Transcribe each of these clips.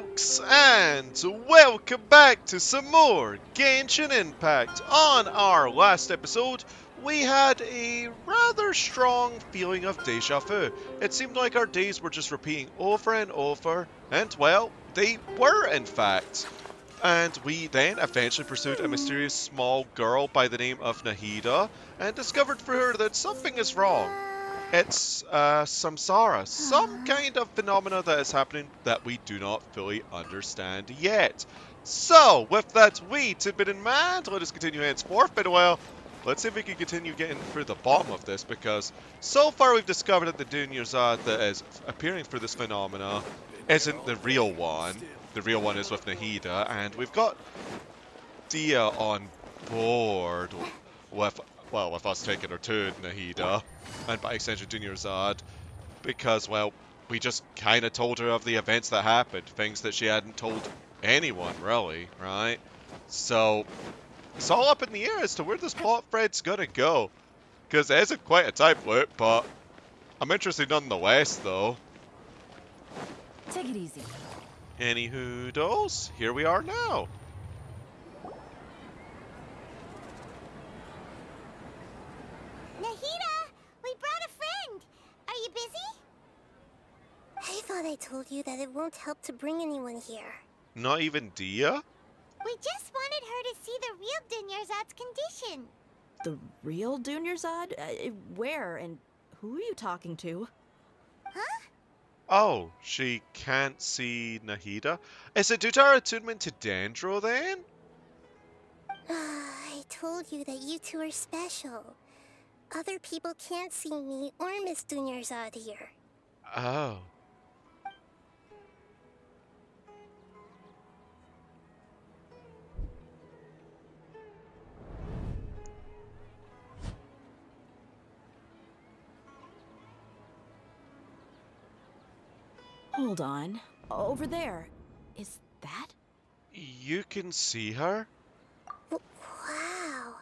folks, and welcome back to some more Genshin Impact. On our last episode, we had a rather strong feeling of deja vu. It seemed like our days were just repeating over and over, and well, they were in fact. And we then eventually pursued a mysterious small girl by the name of Nahida, and discovered through her that something is wrong. It's samsara, some kind of phenomena that is happening that we do not fully understand yet. So, with that wee tidbit in mind, let us continue henceforth. But well, let's see if we can continue getting through the bottom of this, because so far we've discovered that the Dunyazad that is appearing through this phenomena isn't the real one. The real one is with Nahida, and we've got Dia on board with, well, with us taking her to Nahida, and by extension Dunyazad, because, well, we just kind of told her of the events that happened, things that she hadn't told anyone, really, right? So, it's all up in the air as to where this plot thread's gonna go, because it isn't quite a time loop, but I'm interested nonetheless, though. Take it easy. Anywho, dolls, here we are now. Nahida, we brought a friend. Are you busy? I thought I told you that it won't help to bring anyone here. Not even Dia? We just wanted her to see the real Dunyarzad's condition. The real Dunyarzad? Where and who are you talking to? Huh? Oh, she can't see Nahida? Is it due to our attunement to Dendro, then? I told you that you two are special. Other people can't see me or Miss Dunyarzad here. Oh. Hold on. Over there. Is that? You can see her? Wow.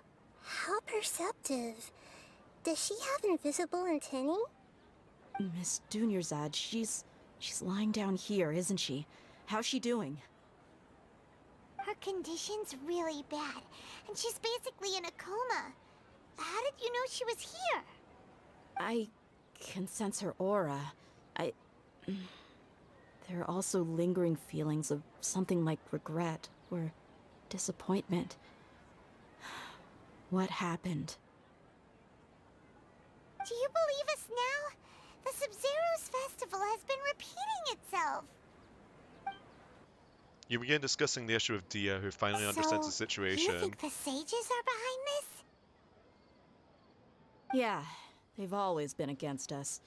How perceptive. Does she have invisible antennae? Miss Dunyarzad, she's lying down here, isn't she? How's she doing? Her condition's really bad, and she's basically in a coma. How did you know she was here? I can sense her aura. There are also lingering feelings of something like regret or disappointment. What happened? Do you believe us now? The Sub-Zero's festival has been repeating itself. You begin discussing the issue of Dia, who finally understands the situation. You think the sages are behind this? Yeah, they've always been against us.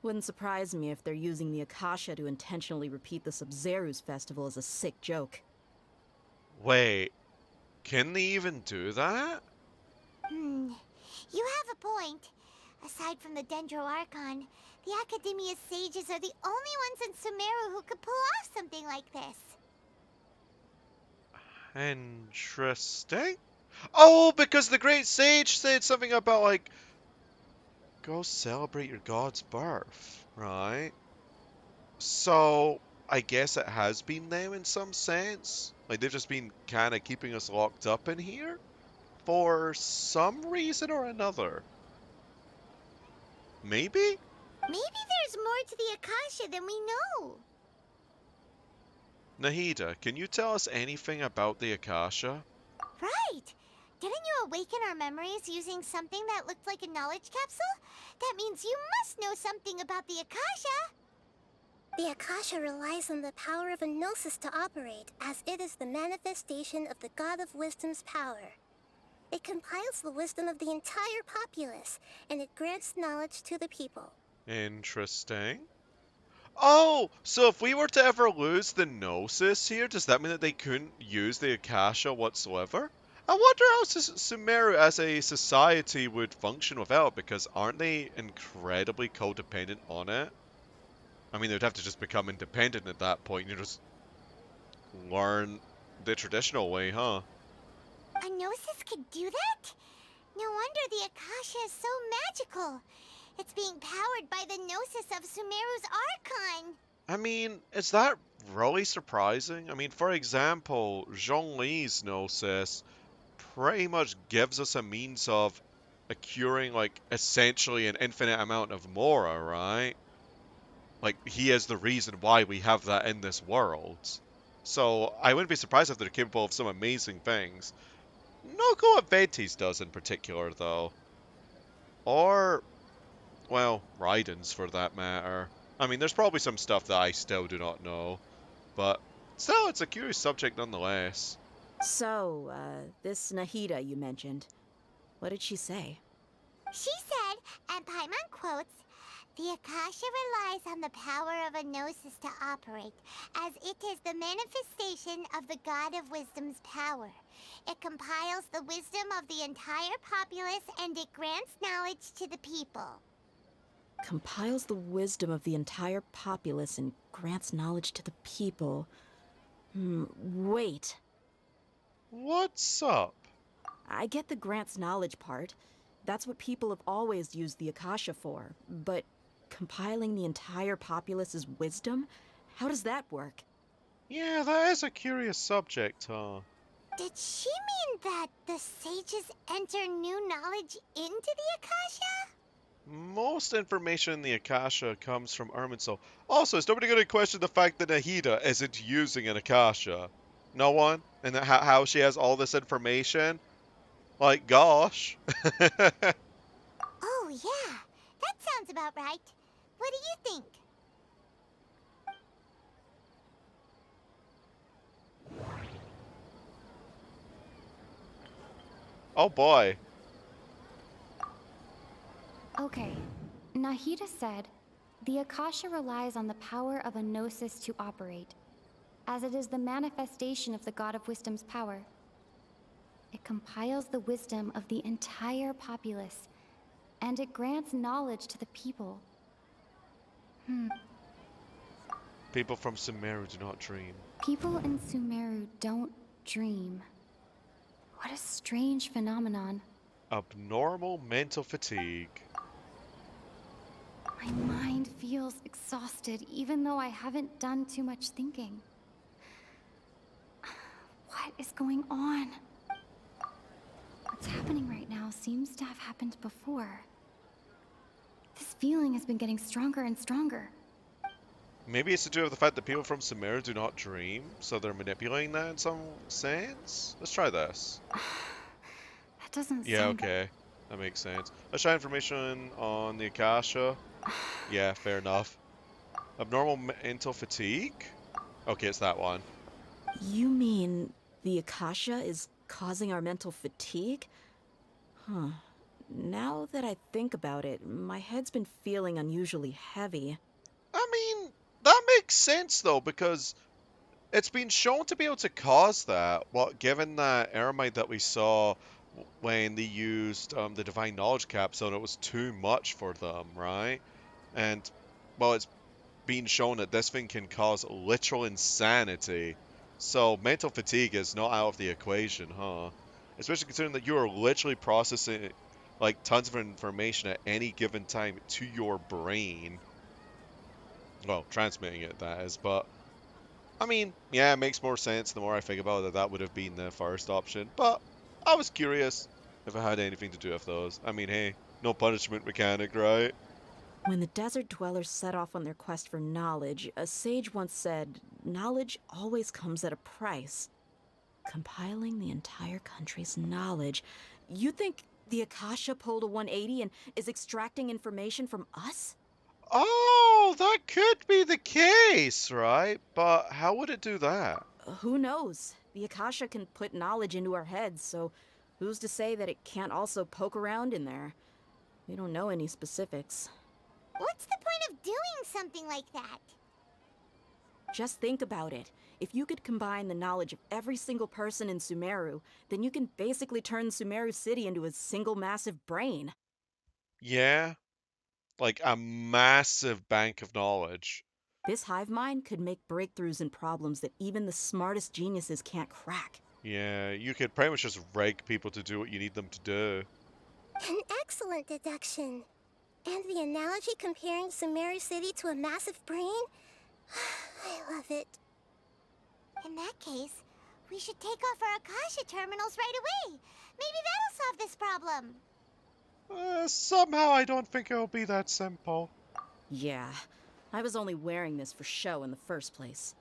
Wouldn't surprise me if they're using the Akasha to intentionally repeat the Sub-Zero's festival as a sick joke. Wait, can they even do that? You have a point. Aside from the Dendro Archon, the Academia's sages are the only ones in Sumeru who could pull off something like this. Interesting. Oh, because the Great Sage said something about, like, go celebrate your god's birth, right? So, I guess it has been them in some sense. Like, they've just been kind of keeping us locked up in here for some reason or another. Maybe? Maybe there's more to the Akasha than we know. Nahida, can you tell us anything about the Akasha? Right. Didn't you awaken our memories using something that looked like a knowledge capsule? That means you must know something about the Akasha. The Akasha relies on the power of a gnosis to operate, as it is the manifestation of the God of Wisdom's power. It compiles the wisdom of the entire populace, and it grants knowledge to the people. Interesting. Oh, so if we were to ever lose the Gnosis here, does that mean that they couldn't use the Akasha whatsoever? I wonder how Sumeru as a society would function without, because aren't they incredibly codependent on it? I mean, they'd have to just become independent at that point, you just learn the traditional way, huh? A gnosis could do that? No wonder the Akasha is so magical. It's being powered by the gnosis of Sumeru's Archon. I mean, is that really surprising. I mean, for example, Zhongli's Gnosis pretty much gives us a means of acquiring, like, essentially an infinite amount of Mora, right? Like, he is the reason why we have that in this world. So, I wouldn't be surprised if they're capable of some amazing things. Not what Ventis does in particular, though. Or, well, Raiden's for that matter. I mean, there's probably some stuff that I still do not know. But, still, it's a curious subject nonetheless. So, this Nahida you mentioned, what did she say? She said, and Paimon quotes, "The Akasha relies on the power of a gnosis to operate, as it is the manifestation of the God of Wisdom's power. It compiles the wisdom of the entire populace and it grants knowledge to the people." Compiles the wisdom of the entire populace and grants knowledge to the people. Wait. What's up? I get the grants knowledge part. That's what people have always used the Akasha for. But compiling the entire populace's wisdom? How does that work? Yeah, that is a curious subject, huh? Did she mean that the sages enter new knowledge into the Akasha? Most information in the Akasha comes from Irminsul. Also, is nobody going to question the fact that Nahida isn't using an Akasha? No one? And how she has all this information? Like, gosh. Oh, yeah. That sounds about right. What do you think? Oh boy. Okay, Nahida said, the Akasha relies on the power of a gnosis to operate, as it is the manifestation of the God of Wisdom's power. It compiles the wisdom of the entire populace, and it grants knowledge to the people. People from Sumeru do not dream. People in Sumeru don't dream. What a strange phenomenon. Abnormal mental fatigue. My mind feels exhausted, even though I haven't done too much thinking. What is going on? What's happening right now seems to have happened before. This feeling has been getting stronger and stronger. Maybe it's to do with the fact that people from Sumeru do not dream, so they're manipulating that in some sense? Let's try this. That doesn't Yeah, sound... okay. That makes sense. Let's try information on the Akasha. Yeah, fair enough. Abnormal mental fatigue? Okay, it's that one. You mean the Akasha is causing our mental fatigue? Huh. Now that I think about it, my head's been feeling unusually heavy. I mean, that makes sense though, because it's been shown to be able to cause that. What, given that Eremite that we saw when they used the Divine Knowledge Capsule, and it was too much for them, right? And, well, it's been shown that this thing can cause literal insanity. So mental fatigue is not out of the equation, huh? Especially considering that you are literally processing like tons of information at any given time to your brain. Well, transmitting it, that is, but I mean, yeah, it makes more sense the more I think about it that would have been the first option. But I was curious if it had anything to do with those. I mean, hey, no punishment mechanic, right? When the desert dwellers set off on their quest for knowledge, a sage once said, knowledge always comes at a price. Compiling the entire country's knowledge. You think the Akasha pulled a 180 and is extracting information from us? Oh, that could be the case, right? But how would it do that? Who knows? The Akasha can put knowledge into our heads, so who's to say that it can't also poke around in there? We don't know any specifics. What's the point of doing something like that? Just think about it. If you could combine the knowledge of every single person in Sumeru, then you can basically turn Sumeru City into a single massive brain. Yeah, like a massive bank of knowledge. This hive mind could make breakthroughs in problems that even the smartest geniuses can't crack. Yeah, you could pretty much just rig people to do what you need them to do. An excellent deduction. And the analogy comparing Sumeru City to a massive brain? I love it. In that case, we should take off our Akasha terminals right away. Maybe that'll solve this problem. Somehow I don't think it'll be that simple. Yeah, I was only wearing this for show in the first place.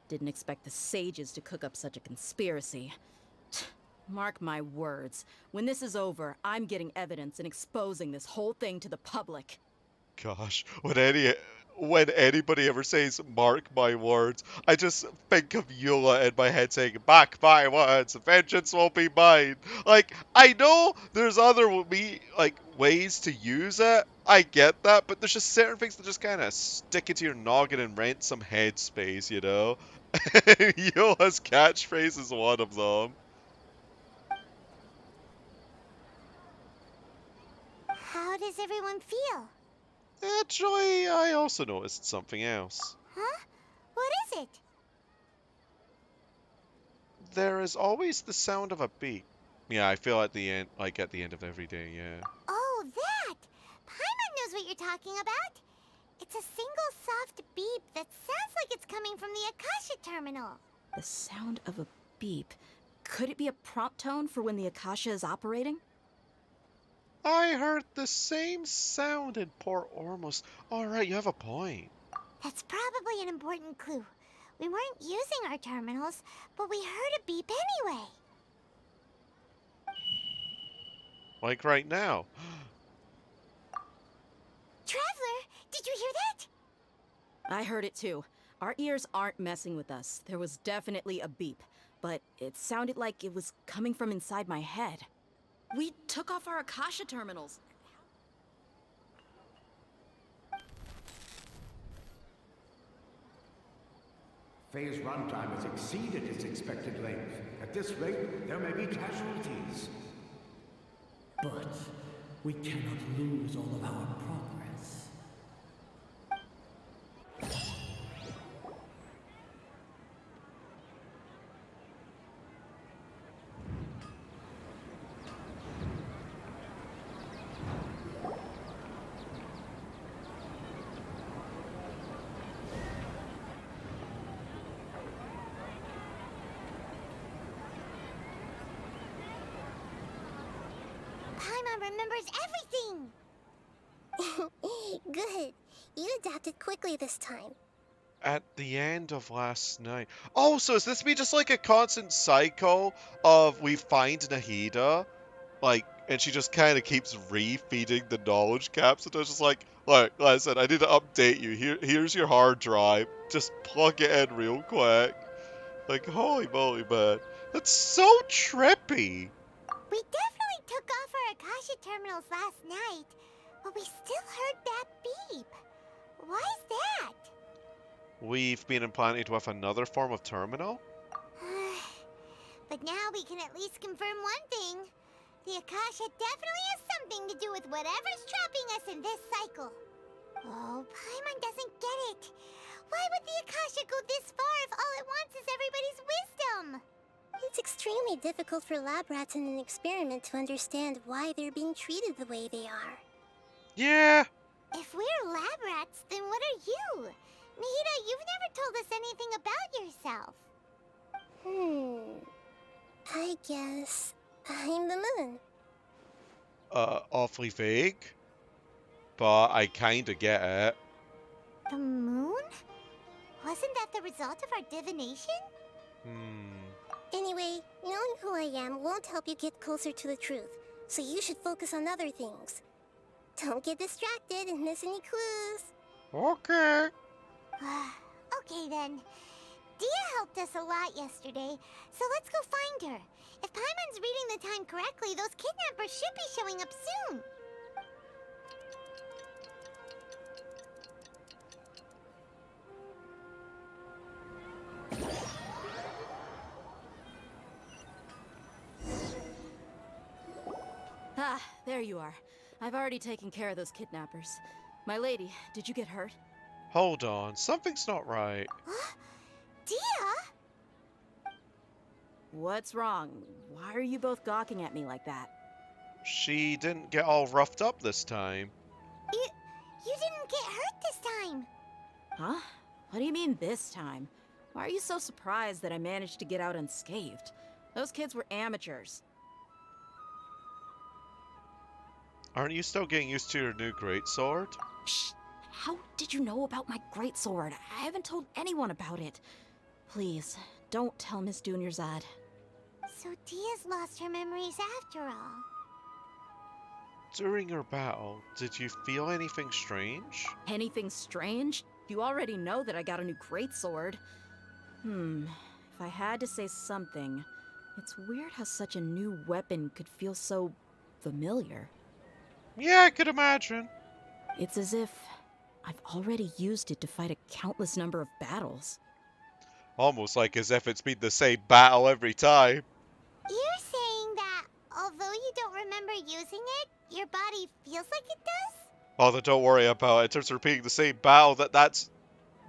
Didn't expect the sages to cook up such a conspiracy. Mark my words, when this is over, I'm getting evidence and exposing this whole thing to the public. Gosh, when anybody ever says "mark my words," I just think of Eula in my head saying "mark my words, vengeance will be mine." Like, I know there's other ways to use it. I get that, but there's just certain things that just kind of stick into your noggin and rent some headspace, you know. Eula's catchphrase is one of them. How does everyone feel? Actually, I also noticed something else. Huh? What is it? There is always the sound of a beat. Yeah, I feel at the end, at the end of every day, yeah. Oh, that! Paimon knows what you're talking about. It's a single soft beep that sounds like it's coming from the Akasha terminal. The sound of a beep. Could it be a prompt tone for when the Akasha is operating? I heard the same sound in Port Ormuz. Alright, you have a point. That's probably an important clue. We weren't using our terminals, but we heard a beep anyway. Like right now. Traveler, did you hear that? I heard it too. Our ears aren't messing with us. There was definitely a beep, but it sounded like it was coming from inside my head. We took off our Akasha terminals. Phase runtime has exceeded its expected length. At this rate, there may be casualties. But we cannot lose all of our progress. Paimon remembers everything! Good. You adapted quickly this time. At the end of last night. Oh, so is this be just like a constant cycle of we find Nahida, and she just kind of keeps refeeding the knowledge capsule? It's just like, look, listen, I need to update you. Here's your hard drive. Just plug it in real quick. Like, holy moly, man. That's so trippy. We definitely took off our Akasha terminals last night, but we still heard that beep. Why is that? We've been implanted with another form of terminal? But now we can at least confirm one thing. The Akasha definitely has something to do with whatever's trapping us in this cycle. Oh, Paimon doesn't get it. Why would the Akasha go this far if all it wants is everybody's wisdom? It's extremely difficult for lab rats in an experiment to understand why they're being treated the way they are. Yeah. If we're lab rats, then what are you? Nahida, you've never told us anything about yourself. I guess I'm the moon. Awfully vague. But I kinda get it. The moon? Wasn't that the result of our divination? Anyway, knowing who I am won't help you get closer to the truth, so you should focus on other things. Don't get distracted and miss any clues. Okay. Okay then. Dia helped us a lot yesterday, so let's go find her. If Paimon's reading the time correctly, those kidnappers should be showing up soon. Ah, there you are. I've already taken care of those kidnappers. My lady, did you get hurt? Hold on, something's not right. Dia? What's wrong? Why are you both gawking at me like that? She didn't get all roughed up this time. You didn't get hurt this time. Huh? What do you mean this time? Why are you so surprised that I managed to get out unscathed? Those kids were amateurs. Aren't you still getting used to your new greatsword? Shh! How did you know about my greatsword? I haven't told anyone about it. Please, don't tell Miss Dunyarzad. So Dia's lost her memories after all. During your battle, did you feel anything strange? Anything strange? You already know that I got a new greatsword. If I had to say something, it's weird how such a new weapon could feel so familiar. Yeah, I could imagine. It's as if I've already used it to fight a countless number of battles. Almost like as if it's been the same battle every time. You're saying that although you don't remember using it, your body feels like it does? Although don't worry about it, in terms of repeating the same battle,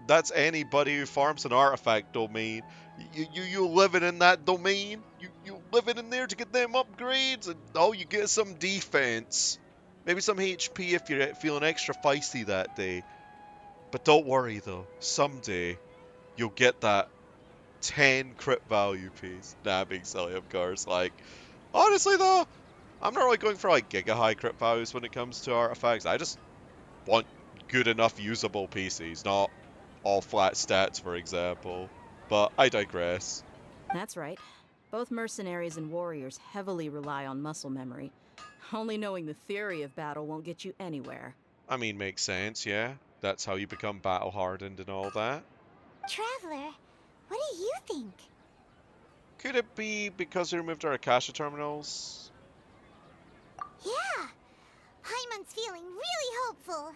that's anybody who farms an artifact domain. You living in that domain, you living in there to get them upgrades, and oh, you get some defense. Maybe some HP if you're feeling extra feisty that day. But don't worry though, someday you'll get that 10 crit value piece. Nah, being silly, of course. Like, honestly though, I'm not really going for like giga high crit values when it comes to artifacts. I just want good enough usable PCs, not all flat stats, for example. But I digress. That's right. Both mercenaries and warriors heavily rely on muscle memory. Only knowing the theory of battle won't get you anywhere. I mean, makes sense, yeah. That's how you become battle hardened and all that. Traveler, what do you think? Could it be because they removed our Akasha terminals? Yeah, Paimon's feeling really hopeful.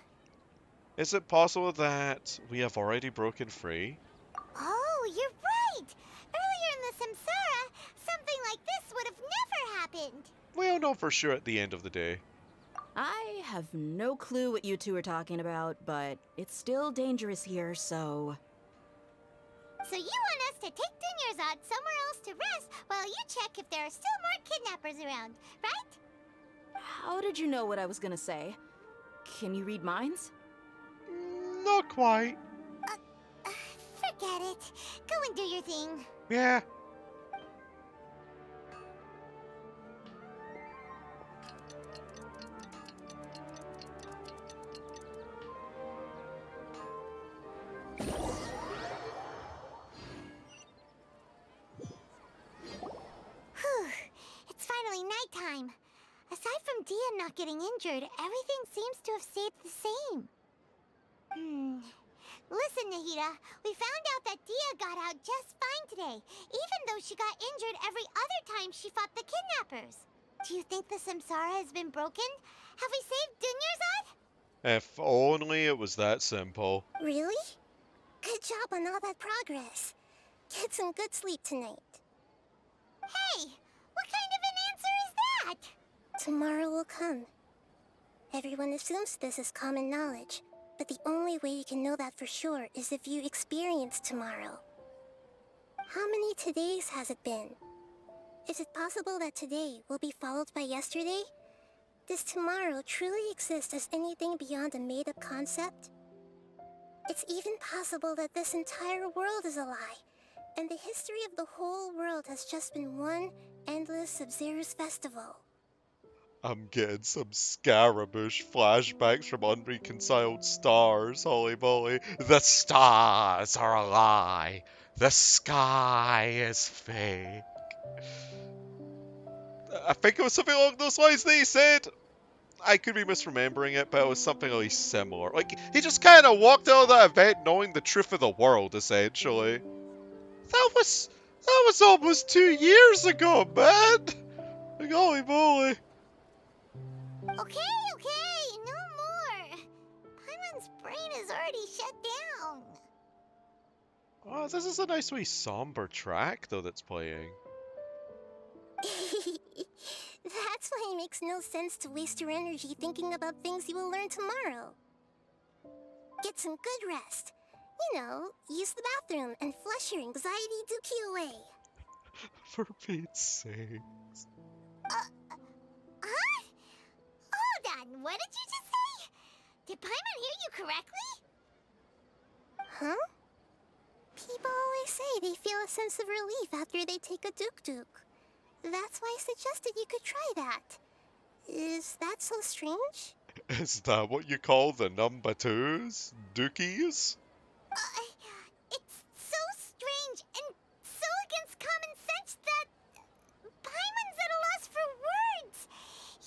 Is it possible that we have already broken free? Oh, you're right! Earlier in the Samsara, something like this would have never happened. We'll know for sure at the end of the day. I have no clue what you two are talking about, but it's still dangerous here, so... So you want us to take Dunyarzad somewhere else to rest while you check if there are still more kidnappers around, right? How did you know what I was gonna say? Can you read minds? Not quite. Forget it. Go and do your thing. Yeah. Whew. It's finally nighttime. Aside from Dia not getting injured, everything seems to have stayed the same. Listen, Nahida, we found out that Dia got out just fine today, even though she got injured every other time she fought the kidnappers. Do you think the Samsara has been broken? Have we saved Dunyarzad? If only it was that simple. Really? Good job on all that progress. Get some good sleep tonight. Hey, what kind of an answer is that? Tomorrow will come. Everyone assumes this is common knowledge, but the only way you can know that for sure is if you experience tomorrow. How many todays has it been? Is it possible that today will be followed by yesterday? Does tomorrow truly exist as anything beyond a made-up concept? It's even possible that this entire world is a lie, and the history of the whole world has just been one endless Sub-Zero's festival. I'm getting some Scaramouche flashbacks from unreconciled stars, holy moly. The stars are a lie. The sky is fake. I think it was something along those lines they said. I could be misremembering it, but it was something at least similar. Like, he just kind of walked out of that event knowing the truth of the world, essentially. That was almost 2 years ago, man! Like, holy moly. Okay, no more. Paimon's brain is already shut down. Oh, this is a nice wee somber track, though, that's playing. That's why it makes no sense to waste your energy thinking about things you will learn tomorrow. Get some good rest. You know, use the bathroom and flush your anxiety dookie away. For Pete's sake. Huh? Hold on, what did you just say? Did Paimon hear you correctly? Huh? People always say they feel a sense of relief after they take a duk-duk. That's why I suggested you could try that. Is that so strange? Is that what you call the number twos? Dookies? It's so strange and so against common sense that Paimon's at a loss for words.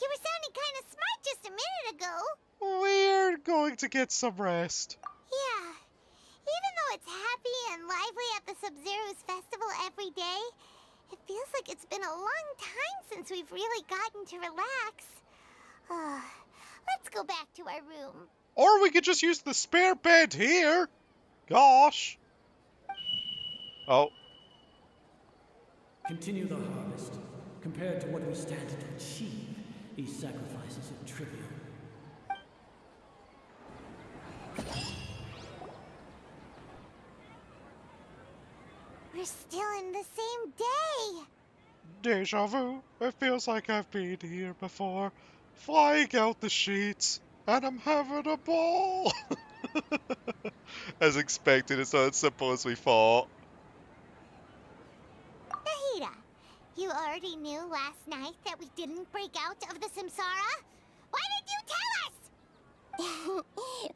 You were sounding kind of smart just a minute ago. We're going to get some rest. Yeah. Even though it's happy and lively at the Sub-Zero's festival every day, it feels like it's been a long time since we've really gotten to relax. Let's go back to our room. Or we could just use the spare bed here. Gosh. Oh, Continue the harvest. Compared to what we stand to achieve, these sacrifices are trivial. We're still in the same day. deja vu. It feels like I've been here before. Flying out the sheets, and I'm having a ball. As expected, it's not as simple as we thought. Nahida, you already knew last night that we didn't break out of the samsara? Why did you tell us?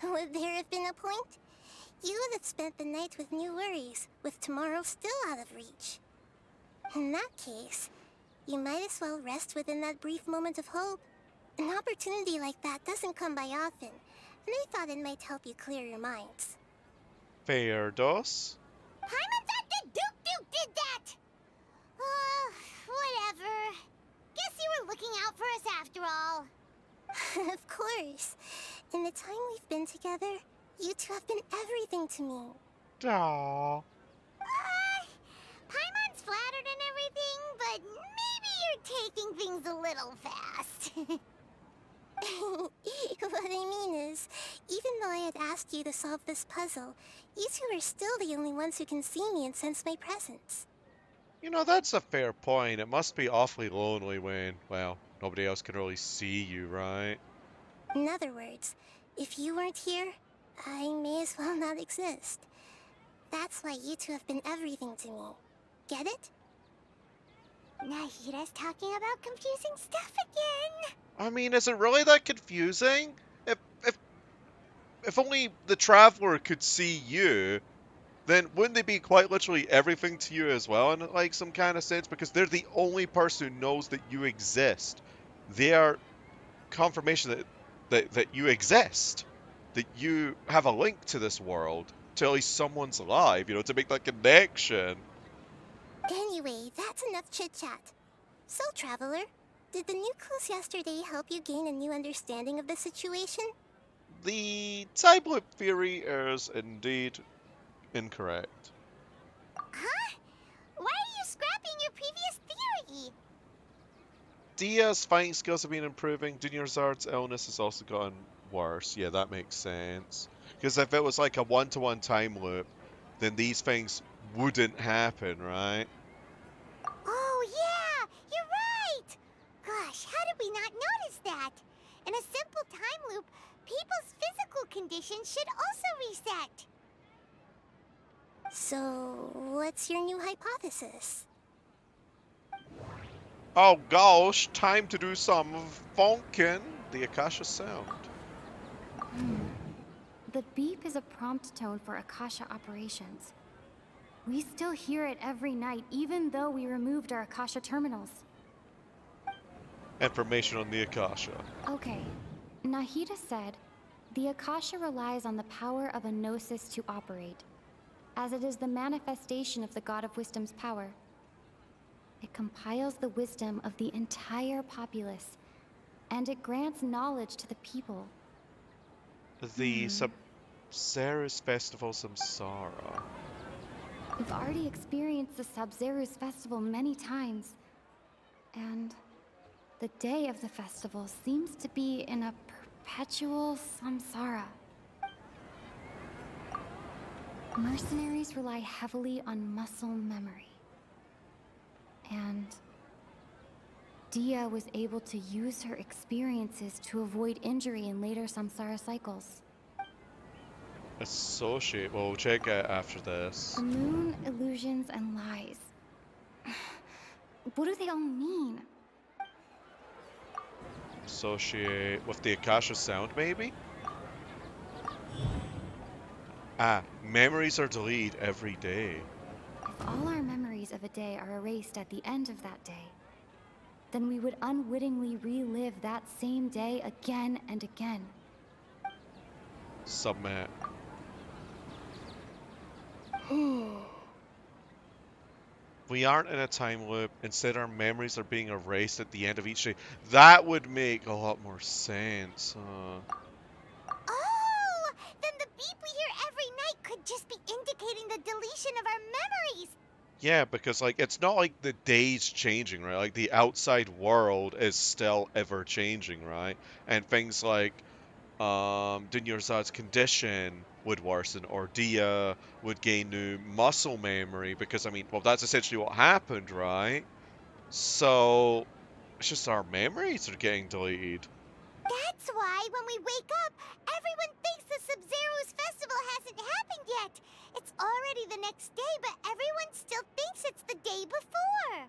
Would there have been a point? You would have spent the night with new worries, with tomorrow still out of reach. In that case, you might as well rest within that brief moment of hope. An opportunity like that doesn't come by often, and I thought it might help you clear your minds. Fair dos. Paimon thought the Duke did that! Whatever. Guess you were looking out for us after all. Of course. In the time we've been together, you two have been everything to me. Aww. Paimon's flattered and everything, but maybe you're taking things a little fast. What I mean is, even though I had asked you to solve this puzzle, you two are still the only ones who can see me and sense my presence. You know, that's a fair point. It must be awfully lonely when, well, nobody else can really see you, right? In other words, if you weren't here, I may as well not exist. That's why you two have been everything to me. Get it? Nahida's talking about confusing stuff again. I mean, is it really that confusing? If only the Traveler could see you, then wouldn't they be quite literally everything to you as well in like some kind of sense? Because they're the only person who knows that you exist. They are confirmation that you exist. That you have a link to this world. To at least someone's alive, you know, to make that connection. Anyway, that's enough chit-chat. So, Traveler, did the new clues yesterday help you gain a new understanding of the situation? The time loop theory is indeed incorrect. Huh? Why are you scrapping your previous theory? Dia's fighting skills have been improving. Dunyarzad's illness has also gotten worse. Yeah, that makes sense. Because if it was like a one-to-one time loop, then these things wouldn't happen, right? Oh, yeah! You're right! Gosh, how did we not notice that? In a simple time loop, people's physical conditions should also reset. So, what's your new hypothesis? Oh gosh, time to do some thinkin. The Akasha sound. The beep is a prompt tone for Akasha operations. We still hear it every night, even though we removed our Akasha terminals. Information on the Akasha. Okay, Nahida said, the Akasha relies on the power of a gnosis to operate, as it is the manifestation of the God of Wisdom's power. It compiles the wisdom of the entire populace, and it grants knowledge to the people. The Sub-Zerus Festival Samsara. We've already experienced the Sub-Zerus festival many times, and the day of the festival seems to be in a perpetual samsara. Mercenaries rely heavily on muscle memory, and Dia was able to use her experiences to avoid injury in later samsara cycles. Associate. Well, we'll check it after this. The moon, illusions, and lies. What do they all mean? Associate with the Akasha sound, maybe? Ah, memories are deleted every day. If all our memories of a day are erased at the end of that day, then we would unwittingly relive that same day again and again. Submit. We aren't in a time loop. Instead, our memories are being erased at the end of each day. That would make a lot more sense. Oh! Then the beep we hear every night could just be indicating the deletion of our memories! Yeah, because like it's not like the day's changing, right? Like the outside world is still ever changing, right? And things like Dunyarzad's condition would worsen, or Dia would gain new muscle memory because I mean, well, that's essentially what happened, right? So it's just our memories are getting deleted. That's why when we wake up, everyone thinks the Sub-Zero's festival hasn't happened yet. It's already the next day, but everyone still thinks it's the day before.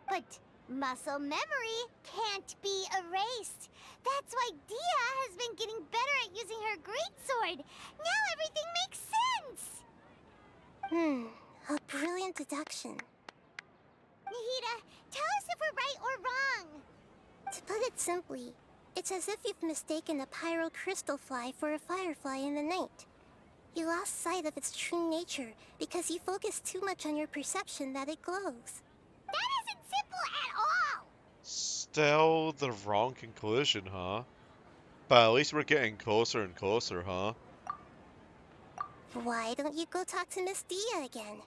But muscle memory can't be erased. That's why Dia has been getting better at using her greatsword. Now everything makes sense. A brilliant deduction. Nahida, tell us if we're right or wrong. To put it simply, it's as if you've mistaken a pyro crystal fly for a firefly in the night. You lost sight of its true nature because you focused too much on your perception that it glows. That isn't simple at all! Still the wrong conclusion, huh? But at least we're getting closer and closer, huh? Why don't you go talk to Miss Dia again?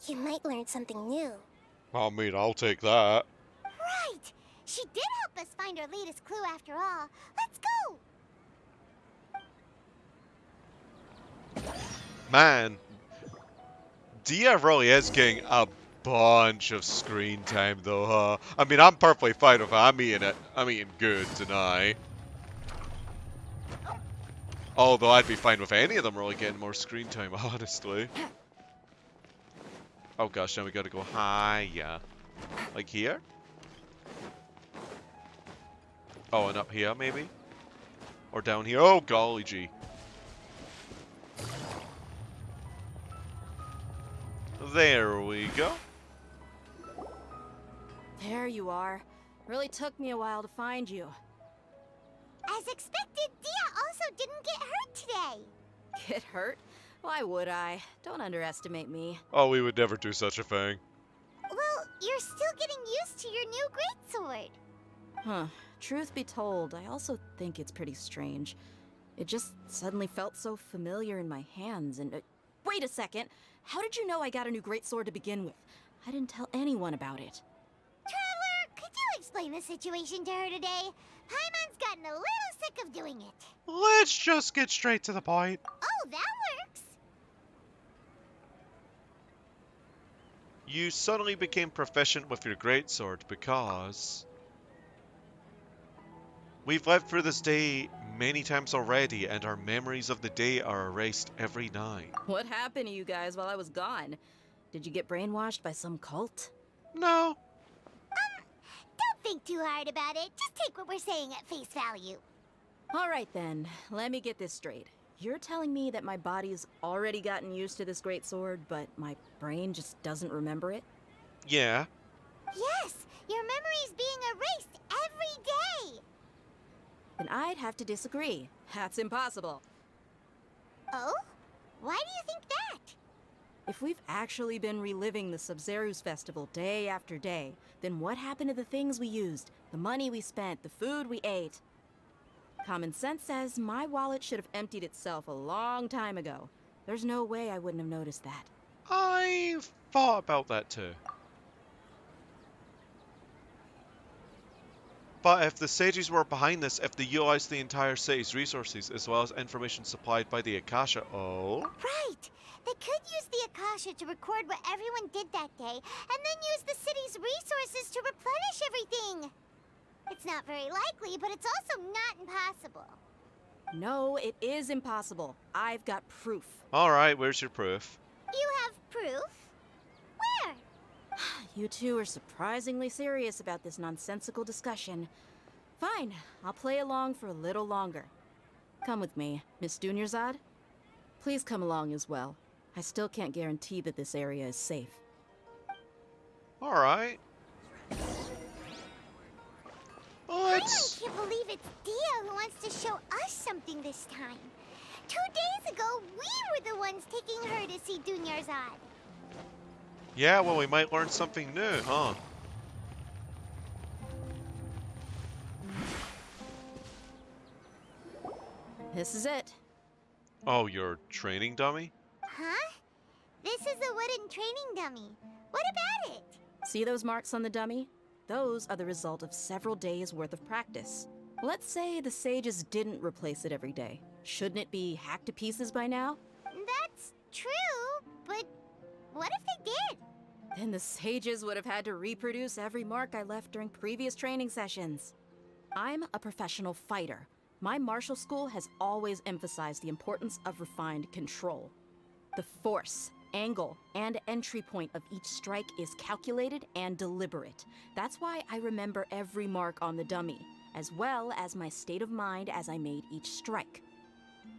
You might learn something new. I mean, I'll take that. Right! She did help us find our latest clue after all. Let's go! Man, Dia really is getting a bunch of screen time though, huh? I mean, I'm perfectly fine with it. I'm eating it. I'm eating good tonight. Although I'd be fine with any of them really getting more screen time, honestly. Oh gosh, now we gotta go higher. Like here? Oh, and up here, maybe? Or down here? Oh, golly gee. There we go. There you are. Really took me a while to find you. As expected, Dia also didn't get hurt today. Get hurt? Why would I? Don't underestimate me. Oh, we would never do such a thing. Well, you're still getting used to your new greatsword. Huh. Truth be told, I also think it's pretty strange. It just suddenly felt so familiar in my hands and... wait a second! How did you know I got a new greatsword to begin with? I didn't tell anyone about it. Traveler, could you explain the situation to her today? Paimon's gotten a little sick of doing it. Let's just get straight to the point. Oh, that works. You suddenly became proficient with your greatsword because... We've lived through this day many times already, and our memories of the day are erased every night. What happened to you guys while I was gone? Did you get brainwashed by some cult? No. Don't think too hard about it. Just take what we're saying at face value. Alright then, let me get this straight. You're telling me that my body's already gotten used to this greatsword, but my brain just doesn't remember it? Yeah. Yes, your memory's being erased every day. Then I'd have to disagree. That's impossible. Oh? Why do you think that? If we've actually been reliving the Sub-Zeru's festival day after day, then what happened to the things we used, the money we spent, the food we ate? Common sense says my wallet should have emptied itself a long time ago. There's no way I wouldn't have noticed that. I've thought about that too. But if the sages were behind this, if they utilized the entire city's resources as well as information supplied by the Akasha, oh? Right. They could use the Akasha to record what everyone did that day, and then use the city's resources to replenish everything. It's not very likely, but it's also not impossible. No, it is impossible. I've got proof. Alright, where's your proof? You have proof? Where? You two are surprisingly serious about this nonsensical discussion. Fine, I'll play along for a little longer. Come with me, Miss Dunyarzad. Please come along as well. I still can't guarantee that this area is safe. Alright. I can't believe it's Dia who wants to show us something this time. 2 days ago, we were the ones taking her to see Dunyarzad. Yeah, well, we might learn something new, huh? This is it. Oh, your training dummy? Huh? This is a wooden training dummy. What about it? See those marks on the dummy? Those are the result of several days' worth of practice. Let's say the sages didn't replace it every day. Shouldn't it be hacked to pieces by now? That's true, but what if they did? Then the sages would have had to reproduce every mark I left during previous training sessions. I'm a professional fighter. My martial school has always emphasized the importance of refined control. The force, angle, and entry point of each strike is calculated and deliberate. That's why I remember every mark on the dummy, as well as my state of mind as I made each strike.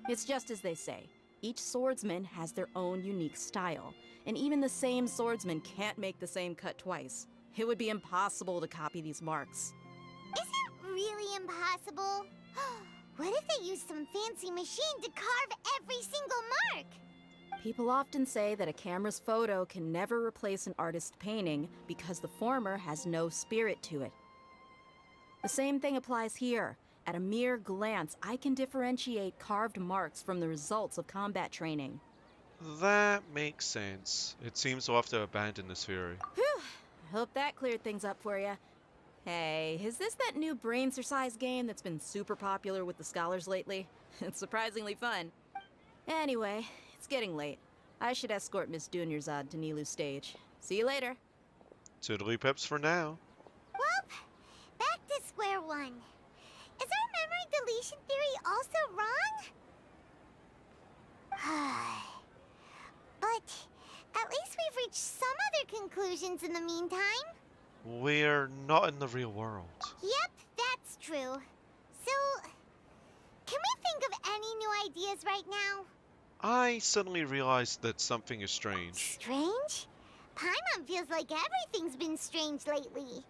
It's just as they say, each swordsman has their own unique style, and even the same swordsman can't make the same cut twice. It would be impossible to copy these marks. Is it really impossible? What if they used some fancy machine to carve every single mark? People often say that a camera's photo can never replace an artist's painting because the former has no spirit to it. The same thing applies here. At a mere glance, I can differentiate carved marks from the results of combat training. That makes sense. It seems we'll have to abandon this theory. Whew! I hope that cleared things up for you. Hey, is this that new brain exercise game that's been super popular with the scholars lately? It's surprisingly fun. Anyway, it's getting late. I should escort Miss Dunyarzad to Nilu's stage. See you later. Toodly pips for now. Well, back to square one. Is our memory deletion theory also wrong? But at least we've reached some other conclusions in the meantime. We're not in the real world. Yep, that's true. So, can we think of any new ideas right now? I suddenly realized that something is strange. Strange? Paimon feels like everything's been strange lately.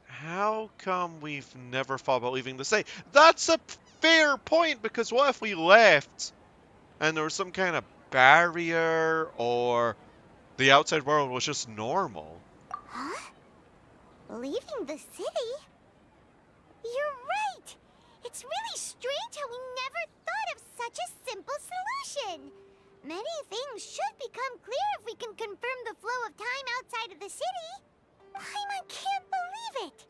How come we've never thought about leaving the state? That's a fair point, because what if we left and there was some kind of barrier, or the outside world was just normal? Huh? Leaving the city? You're right! It's really strange how we never thought of such a simple solution! Many things should become clear if we can confirm the flow of time outside of the city. Paimon can't believe it!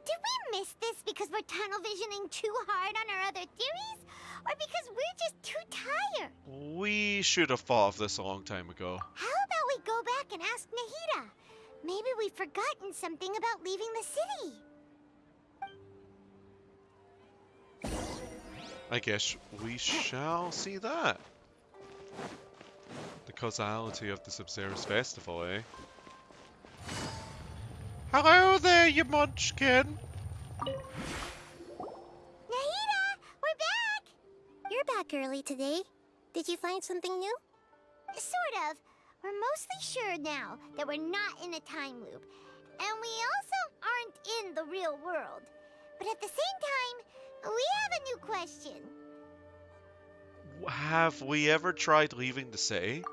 Did we miss this because we're tunnel visioning too hard on our other theories? Or because we're just too tired? We should have thought of this a long time ago. How about we go back and ask Nahida? Maybe we've forgotten something about leaving the city. I guess we shall see that. The causality of the Subzerus festival, eh? Hello there, you munchkin! Nahida! We're back! You're back early today. Did you find something new? Sort of. We're mostly sure now that we're not in a time loop. And we also aren't in the real world. But at the same time, we have a new question. Have we ever tried leaving the city?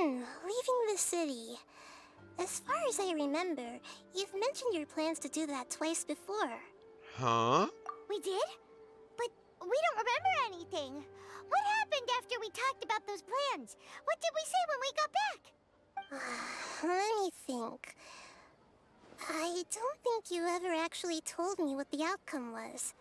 Leaving the city. As far as I remember, you've mentioned your plans to do that twice before. Huh? We did? But we don't remember anything. What happened after we talked about those plans? What did we say when we got back? Let me think. I don't think you ever actually told me what the outcome was.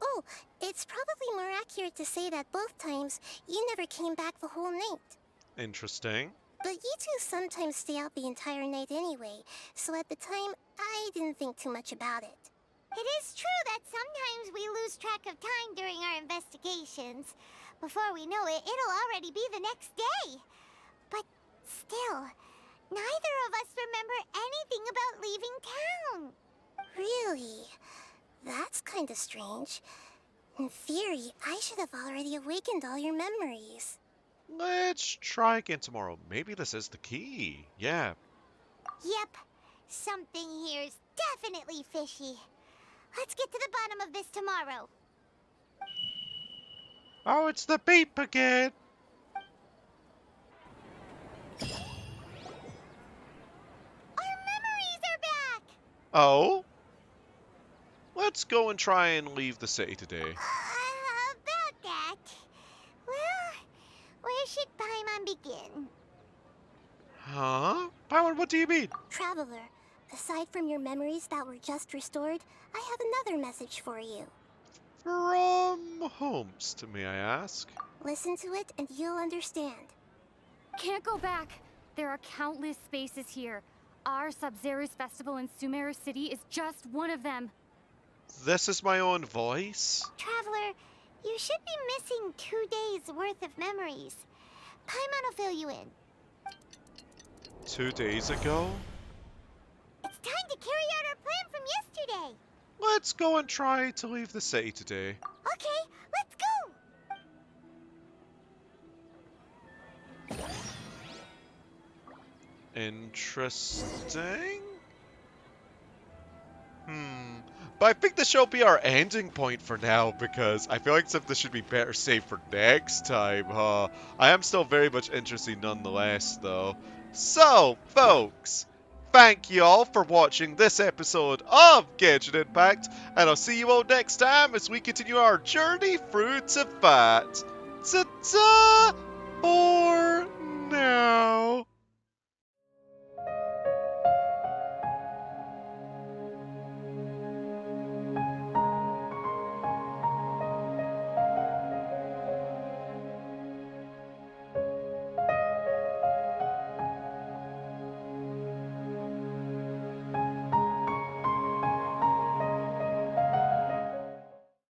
Oh, it's probably more accurate to say that both times you never came back the whole night. Interesting. But you two sometimes stay out the entire night anyway, so at the time, I didn't think too much about it. It is true that sometimes we lose track of time during our investigations. Before we know it, it'll already be the next day. But still, neither of us remember anything about leaving town. Really? That's kinda strange. In theory, I should have already awakened all your memories. Let's try again tomorrow. Maybe this is the key. Yeah. Yep, something here's definitely fishy. Let's get to the bottom of this tomorrow. Oh, it's the beep again. Our memories are back! Oh? Let's go and try and leave the city today. About that. Well, where should Paimon begin? Huh? Paimon, what do you mean? Traveler, aside from your memories that were just restored, I have another message for you. From Holmes, may I ask? Listen to it and you'll understand. Can't go back. There are countless spaces here. Our Sub-Zero's festival in Sumeru City is just one of them. This is my own voice? Traveler, you should be missing 2 days worth of memories. Paimon will fill you in. 2 days ago? It's time to carry out our plan from yesterday. Let's go and try to leave the city today. Okay, let's go. Interesting. But I think this shall be our ending point for now, because I feel like this should be better saved for next time, huh? I am still very much interested nonetheless, though. So, folks, thank you all for watching this episode of Genshin Impact, and I'll see you all next time as we continue our journey through Teyvat. Ta-ta for now.